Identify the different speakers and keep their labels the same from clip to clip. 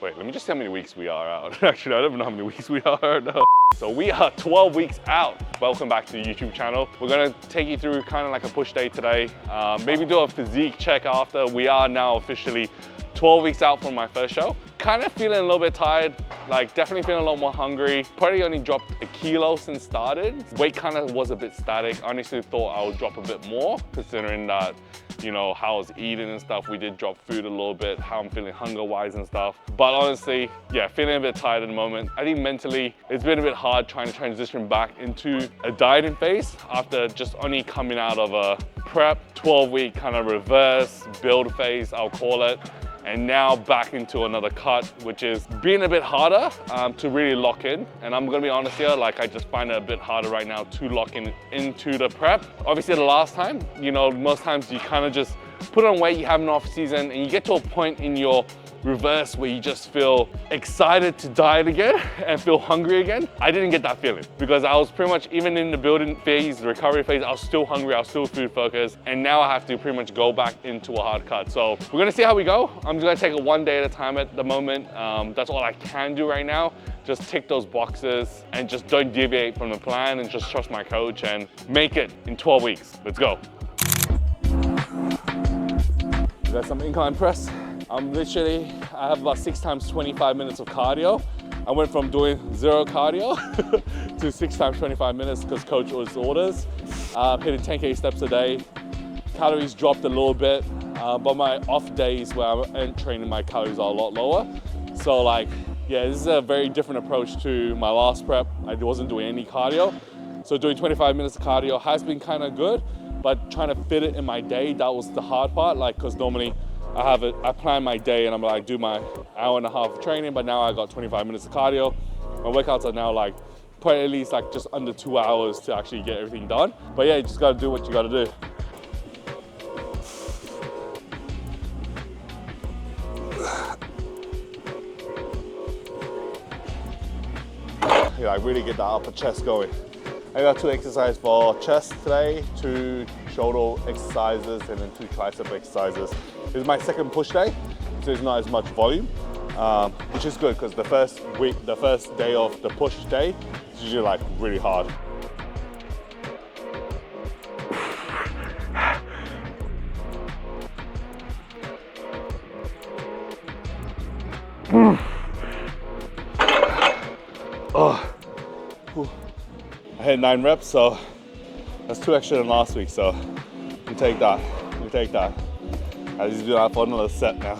Speaker 1: Wait, let me just see how many weeks we are out. Actually, I don't even know how many weeks we are now. So we are 12 weeks out. Welcome back to the YouTube channel. We're gonna take you through kind of like a push day today. Maybe do a physique check after. We are now officially 12 weeks out from my first show. Kind of feeling a little bit tired, like definitely feeling a lot more hungry. Probably only dropped a kilo since started. Weight kind of was a bit static. Honestly thought I would drop a bit more considering that, you know, how I was eating and stuff. We did drop food a little bit, how I'm feeling hunger-wise and stuff. But honestly, yeah, feeling a bit tired at the moment. I think mentally, it's been a bit hard trying to transition back into a dieting phase after just only coming out of a prep, 12-week kind of reverse build phase, I'll call it. And now back into another cut, which is being a bit harder to really lock in. And I'm gonna be honest here, like I just find it a bit harder right now to lock into the prep. Obviously the last time, you know, most times you kind of just put on weight, you have an off season, and you get to a point in your reverse where you just feel excited to diet again and feel hungry again. I didn't get that feeling because I was pretty much, even in the building phase, the recovery phase, I was still hungry, I was still food focused, and now I have to pretty much go back into a hard cut. So we're gonna see how we go. I'm just gonna take it one day at a time at the moment. That's all I can do right now. Just tick those boxes and just don't deviate from the plan and just trust my coach and make it in 12 weeks. Let's go. We got some incline press. I have about 6 times 25 minutes of cardio. I went from doing 0 cardio to 6 times 25 minutes because coach was orders. Hitting 10K steps a day. Calories dropped a little bit, but my off days where I'm training, my calories are a lot lower. So like, yeah, this is a very different approach to my last prep. I wasn't doing any cardio. So doing 25 minutes of cardio has been kind of good, but trying to fit it in my day, that was the hard part. Like, cause normally I plan my day and I'm like, do my hour and a half of training, but now I got 25 minutes of cardio. My workouts are now like, probably at least like just under 2 hours to actually get everything done. But yeah, you just gotta do what you gotta do. Yeah, I really get that upper chest going. I got 2 exercises for chest today, 2 shoulder exercises, and then 2 tricep exercises. This is my second push day, so there's not as much volume, which is good because the first day of the push day is usually like really hard. I hit 9 reps, so that's 2 extra than last week, so we take that, we take that. I just do that for another set now.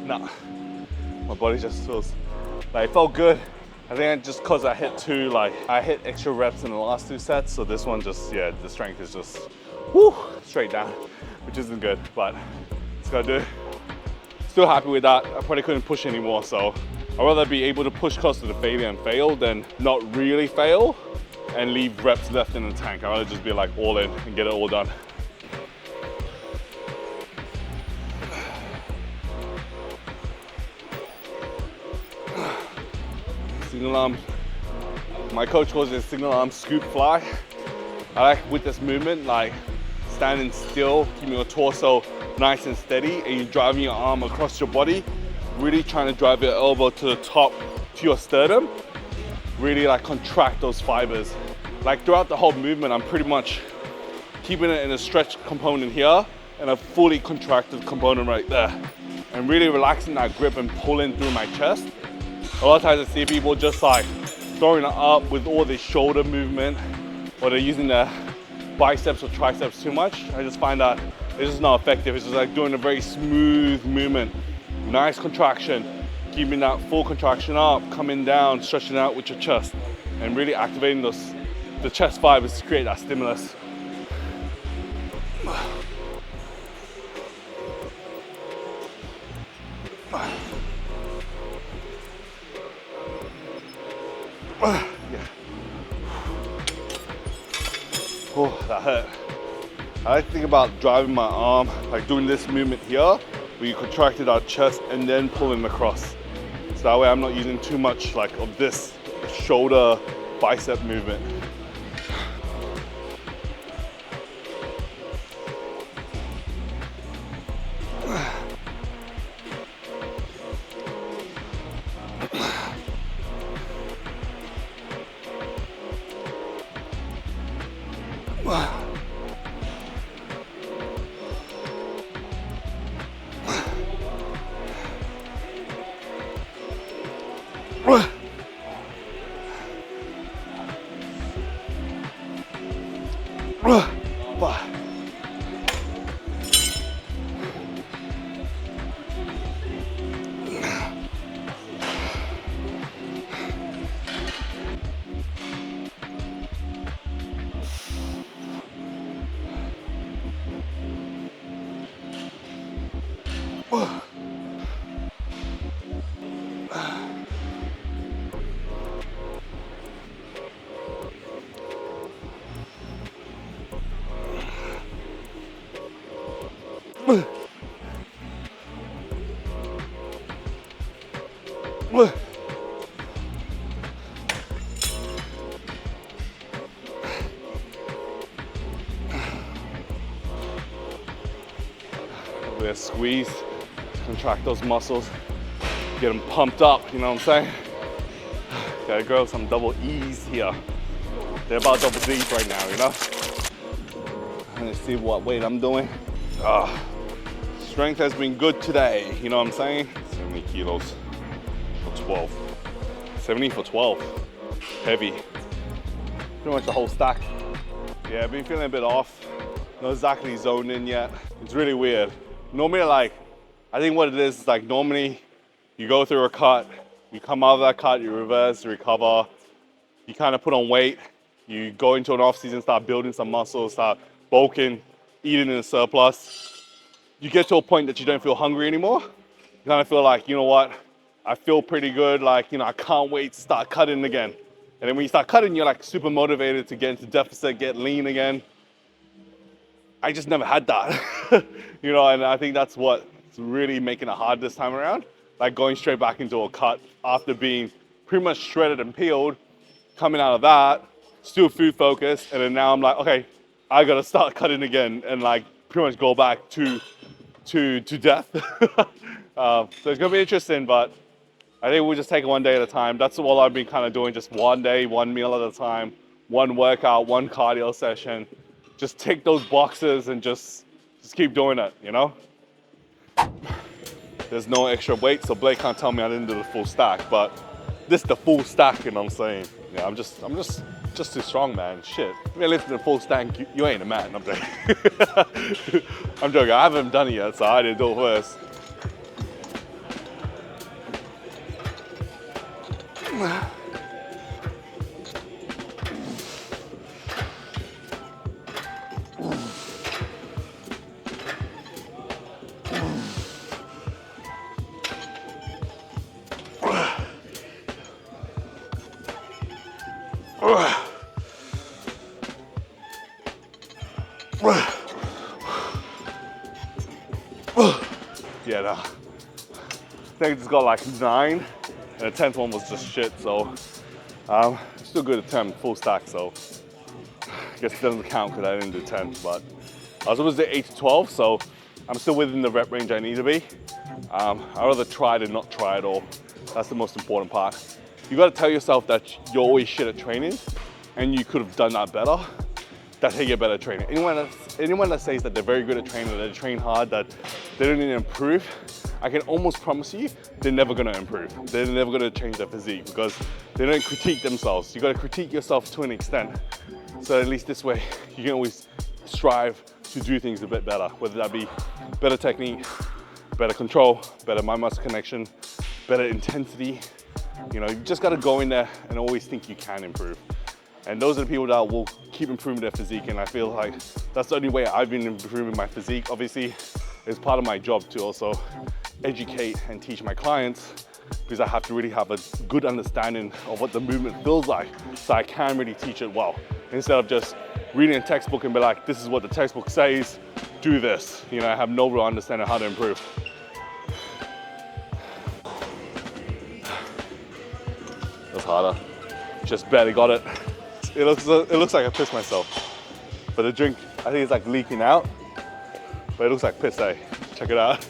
Speaker 1: No, my body just feels like it felt good. I think just cause I hit extra reps in the last 2 sets, so this one just, yeah, the strength is just, whoo, straight down, which isn't good, but it's gotta do. Still happy with that. I probably couldn't push anymore, so I'd rather be able to push close to the failure and fail than not really fail and leave reps left in the tank. I'd rather just be like all in and get it all done. Single arm, my coach calls it single arm scoop fly. I like with this movement, like standing still, keeping your torso nice and steady, and you're driving your arm across your body, really trying to drive your elbow to the top, to your sternum, really like contract those fibers. Like throughout the whole movement, I'm pretty much keeping it in a stretched component here and a fully contracted component right there. And really relaxing that grip and pulling through my chest. A lot of times I see people just like throwing it up with all this shoulder movement, or they're using their biceps or triceps too much. I just find that it's just not effective. It's just like doing a very smooth movement. Nice contraction, keeping that full contraction up, coming down, stretching out with your chest, and really activating the chest fibers to create that stimulus. Yeah. Oh, that hurt. I like to think about driving my arm like doing this movement here, we contracted our chest and then pulling across. So that way I'm not using too much like of this shoulder bicep movement. We're squeeze, contract those muscles, get them pumped up, you know what I'm saying? Gotta grow some double E's here. They're about double D's right now, you know? Let's see what weight I'm doing. Strength has been good today, you know what I'm saying? 70 kilos for 12. 70 for 12. Heavy. Pretty much the whole stack. Yeah, I've been feeling a bit off. Not exactly zoned in yet. It's really weird. Normally, like, I think what it is like normally you go through a cut, you come out of that cut, you reverse, you recover, you kind of put on weight, you go into an off season, start building some muscle, start bulking, eating in a surplus. You get to a point that you don't feel hungry anymore. You kind of feel like, you know what, I feel pretty good, like, you know, I can't wait to start cutting again. And then when you start cutting, you're like super motivated to get into deficit, get lean again. I just never had that, you know, and I think that's what's really making it hard this time around. Like going straight back into a cut after being pretty much shredded and peeled, coming out of that, still food focused, and then now I'm like, okay, I gotta start cutting again and like pretty much go back to death. So it's gonna be interesting, but I think we'll just take it one day at a time. That's all I've been kind of doing, just one day, one meal at a time, one workout, one cardio session. Just tick those boxes and just keep doing it, you know? There's no extra weight, so Blake can't tell me I didn't do the full stack, but this is the full stack, you know what I'm saying? Yeah, I'm just too strong, man. Shit. If you're lifting the full stack, you ain't a man. I'm joking. I'm joking. I haven't done it yet, so I didn't do it first. Yeah, no. I think I just got like 9, and the 10th one was just shit, so still good attempt, full stack, so I guess it doesn't count because I didn't do 10, but I was supposed to do 8 to 12, so I'm still within the rep range I need to be. I'd rather try than not try at all. That's the most important part. You got to tell yourself that you're always shit at training and you could have done that better. That's how you get better at training. Anyone that says that they're very good at training, that they train hard, that they don't need to improve, I can almost promise you they're never going to improve. They're never going to change their physique because they don't critique themselves. You got to critique yourself to an extent. So at least this way, you can always strive to do things a bit better, whether that be better technique, better control, better mind-muscle connection, better intensity. You know, you just got to go in there and always think you can improve. And those are the people that will keep improving their physique, and I feel like that's the only way I've been improving my physique. Obviously, it's part of my job to also educate and teach my clients, because I have to really have a good understanding of what the movement feels like so I can really teach it well, instead of just reading a textbook and be like, this is what the textbook says, do this. You know, I have no real understanding of how to improve. That's harder. Just barely got it. It looks like I pissed myself. But the drink, I think it's like leaking out. But it looks like piss, eh? Check it out.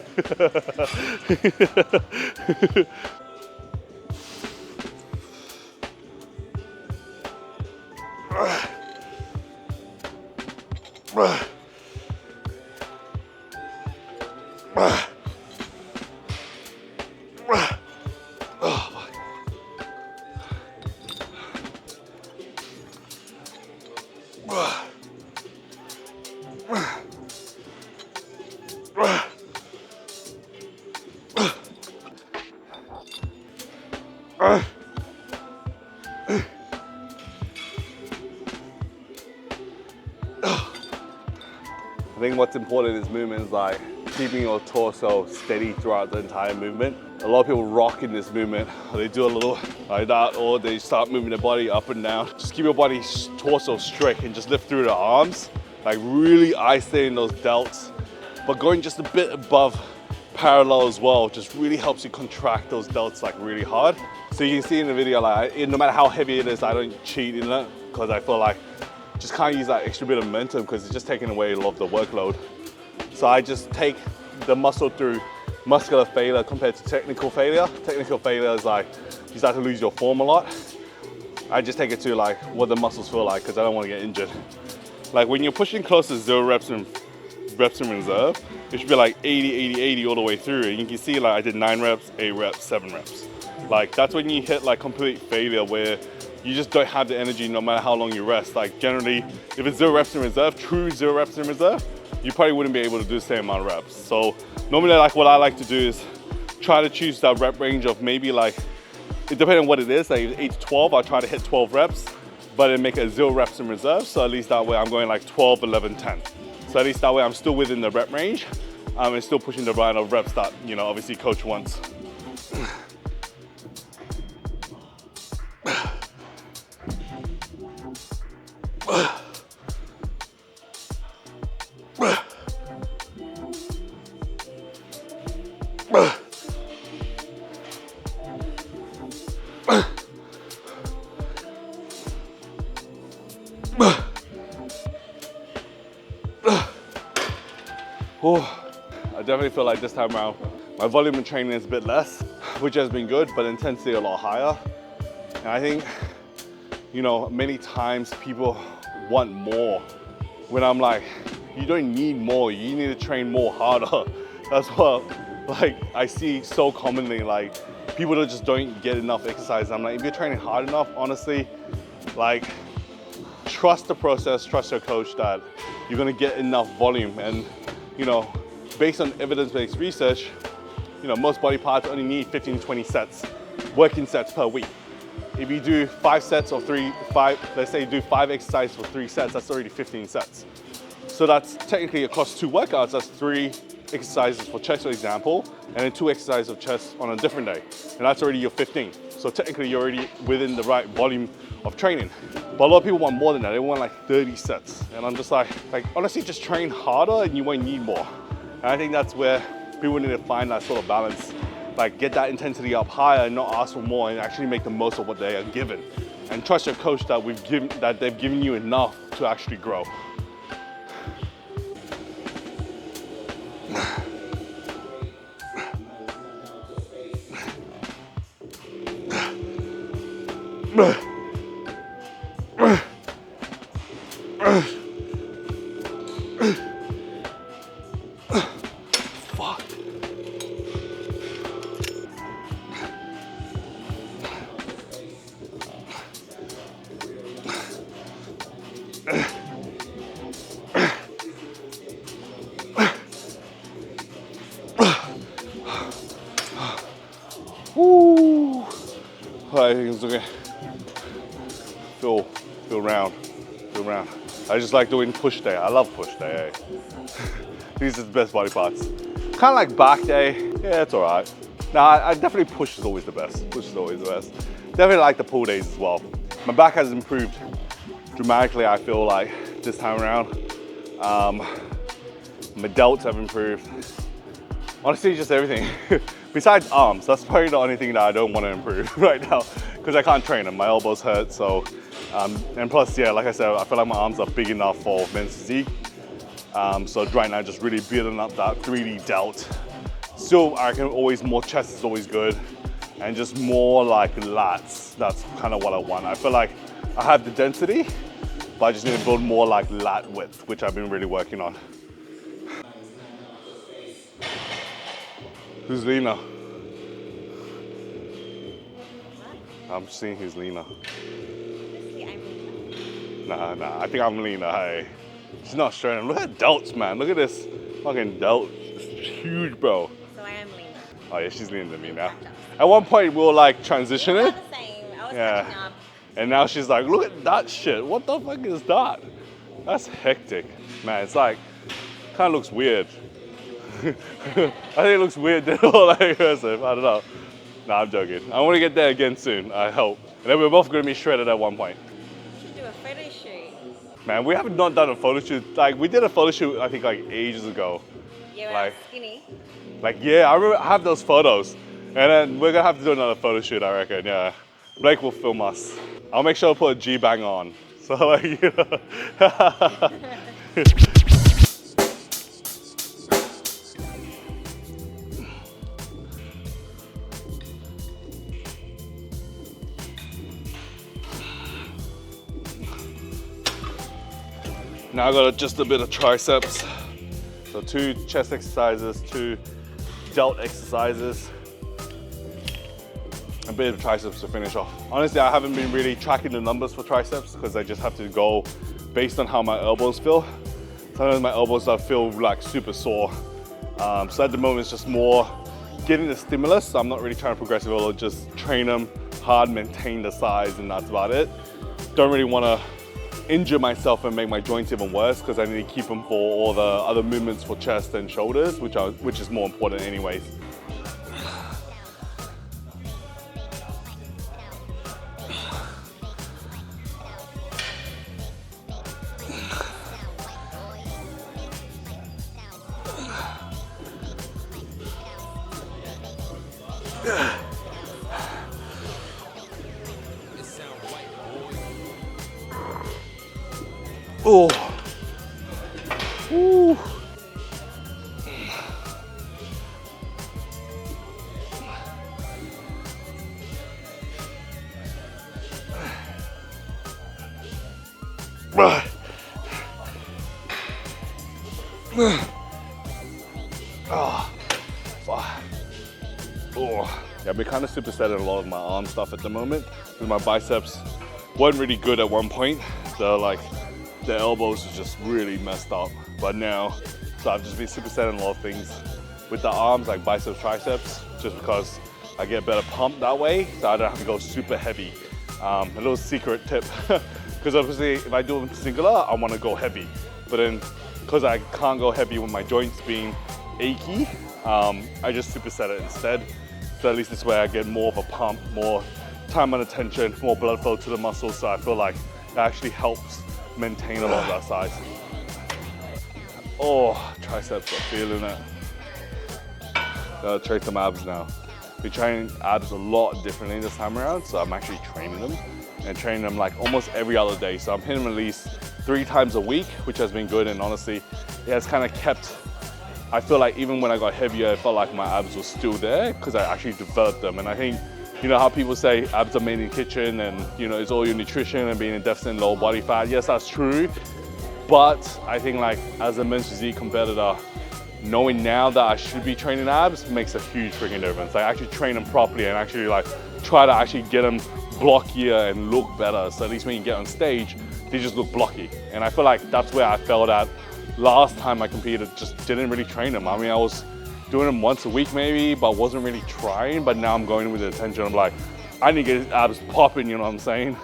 Speaker 1: I think what's important in this movement is like keeping your torso steady throughout the entire movement. A lot of people rock in this movement. They do a little like that, or they start moving their body up and down. Just keep your body's torso straight and just lift through the arms, like really isolating those delts, but going just a bit above parallel as well just really helps you contract those delts like really hard. So you can see in the video, like no matter how heavy it is, I don't cheat in it because I feel like just can't use that extra bit of momentum because it's just taking away a lot of the workload. So I just take the muscle through muscular failure compared to technical failure. Technical failure is like you start to lose your form a lot. I just take it to like what the muscles feel like because I don't want to get injured. Like when you're pushing close to 0 reps in reserve, it should be like 80, 80, 80 all the way through. And you can see like I did 9 reps, 8 reps, 7 reps. Like that's when you hit like complete failure where you just don't have the energy no matter how long you rest. Like generally, if it's 0 reps in reserve, true 0 reps in reserve, you probably wouldn't be able to do the same amount of reps. So normally like what I like to do is try to choose that rep range of maybe like, depending on what it is, like 8 to 12, I'll try to hit 12 reps, but then make it 0 reps in reserve. So at least that way I'm going like 12, 11, 10. So at least that way I'm still within the rep range and still pushing the amount of reps that, you know, obviously coach wants. I definitely feel like this time around, my volume of training is a bit less, which has been good, but intensity a lot higher. And I think, you know, many times people want more when I'm like, you don't need more, you need to train more harder. That's what like I see so commonly, like people that just don't get enough exercise. I'm like, if you're training hard enough, honestly, like trust the process, trust your coach that you're gonna get enough volume. And you know, based on evidence-based research, you know, most body parts only need 15 to 20 sets, working sets per week. If you do 5 sets or 5, let's say you do 5 exercises for 3 sets, that's already 15 sets. So that's technically across 2 workouts, that's 3 exercises for chest, for example, and then 2 exercises of chest on a different day. And that's already your 15. So technically you're already within the right volume of training. But a lot of people want more than that. They want like 30 sets. And I'm just like honestly, just train harder and you won't need more. And I think that's where people need to find that sort of balance. Like get that intensity up higher and not ask for more and actually make the most of what they are given. And trust your coach that they've given you enough to actually grow. Woo! I think it's okay. Feel round. I just like doing push day. I love push day. Eh? These are the best body parts. Kind of like back day. Yeah, it's all right. Nah, I definitely push is always the best. Push is always the best. Definitely like the pull days as well. My back has improved dramatically, I feel like, this time around. My delts have improved. Honestly, just everything. Besides arms, that's probably the only thing that I don't want to improve right now because I can't train them. My elbows hurt, so, and plus, yeah, like I said, I feel like my arms are big enough for men's physique. So right now, just really building up that 3D delt. Still, I reckon always more chest is always good, and just more like lats. That's kind of what I want. I feel like I have the density, but I just need to build more like lat width, which I've been really working on. Who's Lena? I'm seeing who's Lena. Nah, I think I'm Lena, hey. She's not Australian. Look at delts, man. Look at this fucking delt. It's huge, bro.
Speaker 2: So I am Lena.
Speaker 1: Oh yeah, she's leaner than me now. At one point, we were like transitioning.
Speaker 2: We're the same. I was catching up.
Speaker 1: And now she's like, look at that shit. What the fuck is that? That's hectic. Man, it's like, kind of looks weird. I think it looks weird than all like aggressive. I don't know. Nah, I'm joking. I want to get there again soon, I hope. And then we're both going to be shredded at one point.
Speaker 2: We should do a photo shoot.
Speaker 1: Man, we haven't not done a photo shoot. Like, we did a photo shoot, I think, like ages ago.
Speaker 2: Yeah, when I was skinny.
Speaker 1: Like, yeah, I remember I have those photos. And then we're going to have to do another photo shoot, I reckon, yeah. Blake will film us. I'll make sure to put a G-bang on. So, like, you know. Now I got just a bit of triceps. So 2 chest exercises, 2 delt exercises, a bit of triceps to finish off. Honestly, I haven't been really tracking the numbers for triceps because I just have to go based on how my elbows feel. Sometimes my elbows feel like super sore. So at the moment it's just more getting the stimulus. So I'm not really trying to progressive or just train them hard, maintain the size, and that's about it. Don't really want to injure myself and make my joints even worse because I need to keep them for all the other movements for chest and shoulders, which is more important anyways. Oh. Ooh. Oh. Yeah, I've been kind of supersetting a lot of my arm stuff at the moment because my biceps weren't really good at one point. So like the elbows is just really messed up. But now, so I've just been supersetting a lot of things with the arms, like biceps, triceps, just because I get a better pump that way, so I don't have to go super heavy. A little secret tip, because obviously if I do them singular, I want to go heavy. But then, because I can't go heavy with my joints being achy, I just superset it instead. So at least this way I get more of a pump, more time under tension, more blood flow to the muscles, so I feel like it actually helps maintain a lot of that size. Oh, triceps are feeling it. Gotta train some abs now. We're training abs a lot differently this time around, so I'm actually training them and training them like almost every other day. So I'm hitting them at least 3 times a week, which has been good, and honestly, it has kind of kept, I feel like even when I got heavier, I felt like my abs were still there because I actually developed them. And I think, you know how people say abs are made in the kitchen and you know, it's all your nutrition and being in deficit and low body fat. Yes, that's true. But I think like as a men's physique competitor, knowing now that I should be training abs makes a huge freaking difference. I actually train them properly and actually like try to actually get them blockier and look better. So at least when you get on stage, they just look blocky. And I feel like that's where I felt at last time I competed, just didn't really train them. I mean, I was doing them once a week maybe, but wasn't really trying. But now I'm going with the intention of like, I need to get his abs popping, you know what I'm saying?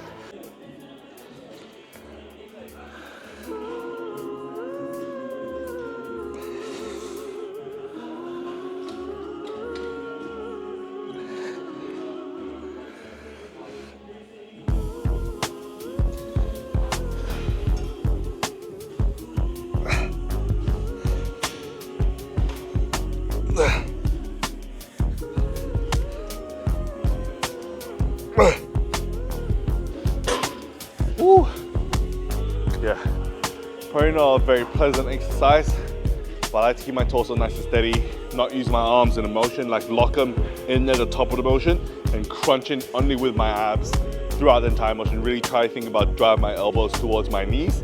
Speaker 1: Woo. Yeah, probably not a very pleasant exercise, but I like to keep my torso nice and steady, not use my arms in a motion, like lock them in at the top of the motion and crunching only with my abs throughout the entire motion. Really try to think about driving my elbows towards my knees.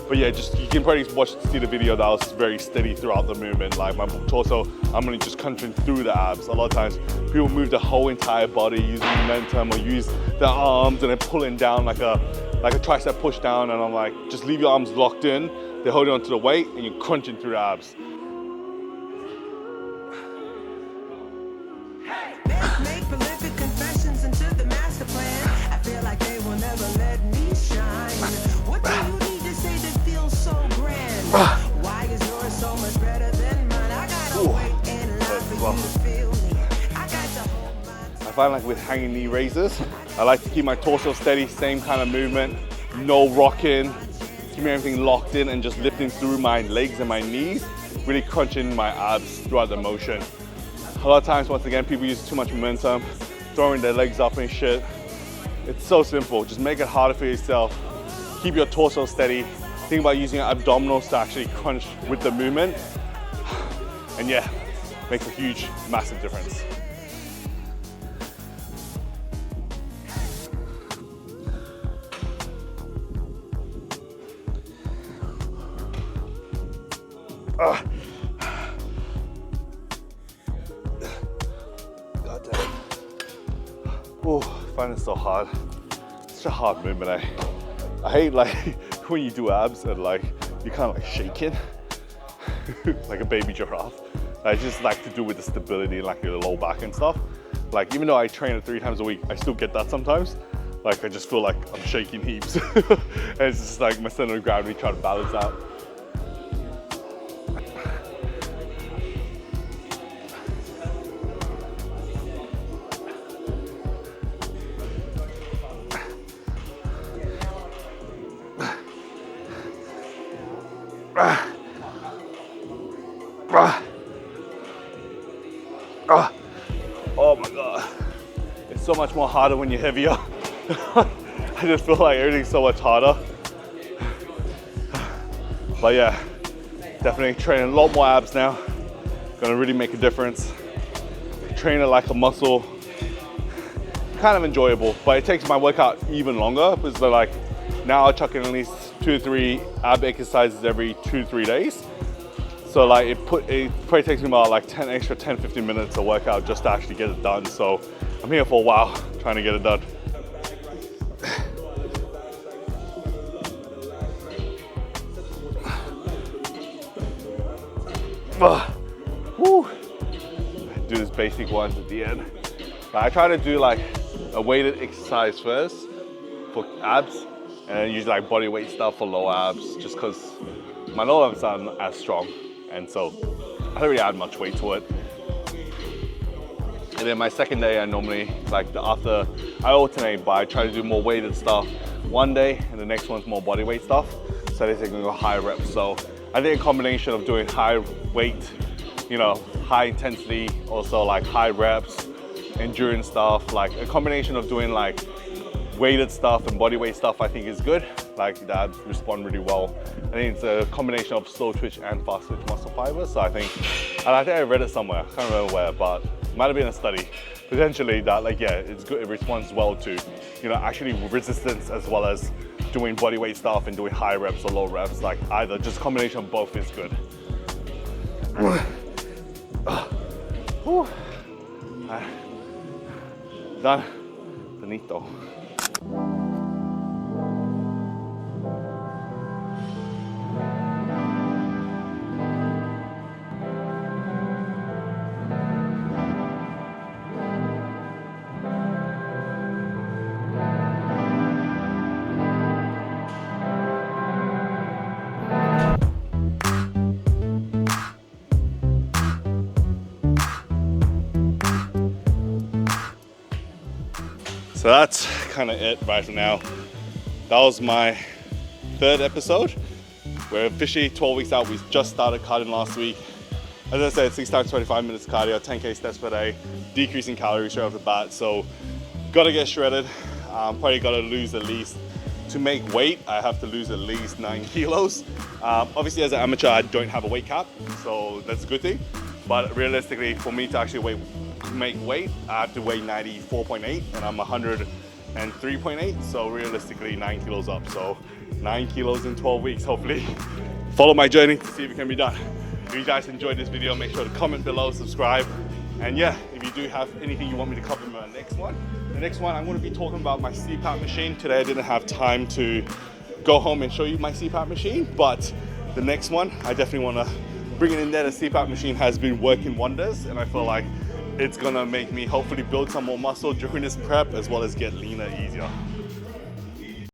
Speaker 1: But yeah, just you can probably see the video that I was very steady throughout the movement. Like my torso, I'm only just crunching through the abs. A lot of times people move the whole entire body using momentum or use their arms and then pulling down like a tricep push down, and I'm like, just leave your arms locked in. They're holding onto the weight and you're crunching through the abs.
Speaker 3: Make prolific confessions into the master plan. I feel like they will never let me shine. What do you need to say that feels so grand? Why is yours so much better than mine? I gotta wait in line for you to feel me. I got to hold my
Speaker 1: I find like with hanging knee raises, I like to keep my torso steady, same kind of movement, no rocking, keeping everything locked in and just lifting through my legs and my knees, really crunching my abs throughout the motion. A lot of times, once again, people use too much momentum, throwing their legs up and shit. It's so simple, just make it harder for yourself. Keep your torso steady. Think about using your abdominals to actually crunch with the movement. And yeah, makes a huge, massive difference. God damn. Oh, I find it so hard. It's such a hard movement. I hate like when you do abs and like you kind of like shaking like a baby giraffe. I just like to do with the stability and like your low back and stuff. Like even though I train it 3 times a week, I still get that sometimes. Like I just feel like I'm shaking heaps. And it's just like my center of gravity trying to balance out. Oh my God. It's so much more harder when you're heavier. I just feel like everything's so much harder. But yeah, definitely training a lot more abs now. Gonna really make a difference. Train it like a muscle. Kind of enjoyable, but it takes my workout even longer because like now I chuck in at least 2 to 3 ab exercises every 2 to 3 days. So like it probably takes me about like 10-15 minutes to work out just to actually get it done. So I'm here for a while trying to get it done. Woo. Do this basic ones at the end. I try to do like a weighted exercise first for abs, and then use like body weight stuff for low abs, just because my low abs aren't as strong, and so I don't really add much weight to it. And then my second day, I normally I alternate, but I try to do more weighted stuff one day, and the next one's more body weight stuff. So they can go high reps. So I think a combination of doing high weight, you know, high intensity, also like high reps, endurance stuff, like a combination of doing like weighted stuff and body weight stuff, I think is good. Like that respond really well. I think it's a combination of slow twitch and fast twitch muscle fibers. So I think I read it somewhere, I can't remember where, but it might have been a study potentially that like, yeah, it's good, it responds well to, you know, actually resistance as well as doing body weight stuff and doing high reps or low reps. Like either, just combination of both is good. Done. Finito. So that's kind of it right now. That was my 3rd episode. We're officially 12 weeks out. We just started cutting last week. As I said, 6 times 25 minutes cardio, 10K steps per day, decreasing calories straight off the bat. So gotta get shredded. Probably gotta lose at least, to make weight, I have to lose at least 9 kilos. Obviously as an amateur, I don't have a weight cap, so that's a good thing. But realistically, for me to actually make weight, I have to weigh 94.8 and I'm 103.8. So realistically 9 kilos up. So 9 kilos in 12 weeks, hopefully. Follow my journey to see if it can be done. If you guys enjoyed this video, make sure to comment below, subscribe. And yeah, if you do have anything you want me to cover in my next one, I'm going to be talking about my CPAP machine. Today I didn't have time to go home and show you my CPAP machine, but the next one, I definitely want to bring it in there. The CPAP machine has been working wonders, and I feel like it's going to make me hopefully build some more muscle during this prep, as well as get leaner easier.